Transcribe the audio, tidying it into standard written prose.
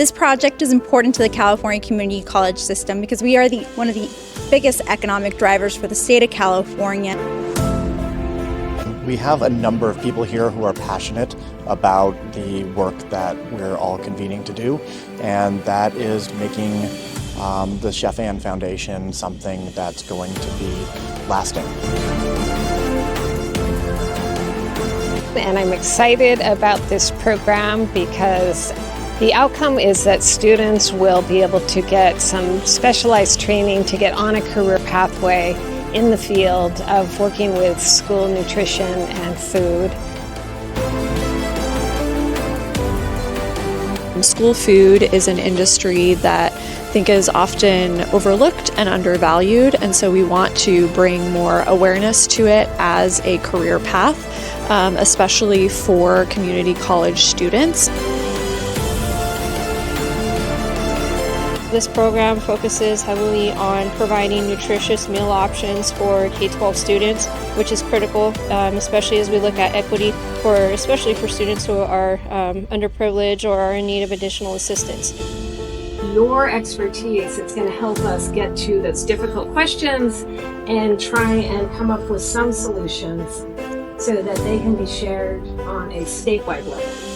This project is important to the California community college system because we are one of the biggest economic drivers for the state of California. We have a number of people here who are passionate about the work that we're all convening to do, and that is making the Chef Ann Foundation something that's going to be lasting. And I'm excited about this program because the outcome is that students will be able to get some specialized training to get on a career pathway in the field of working with school nutrition and food. School food is an industry that I think is often overlooked and undervalued, and so we want to bring more awareness to it as a career path, especially for community college students. This program focuses heavily on providing nutritious meal options for K-12 students, which is critical, especially as we look at equity, especially for students who are underprivileged or are in need of additional assistance. Your expertise is going to help us get to those difficult questions and try and come up with some solutions so that they can be shared on a statewide level.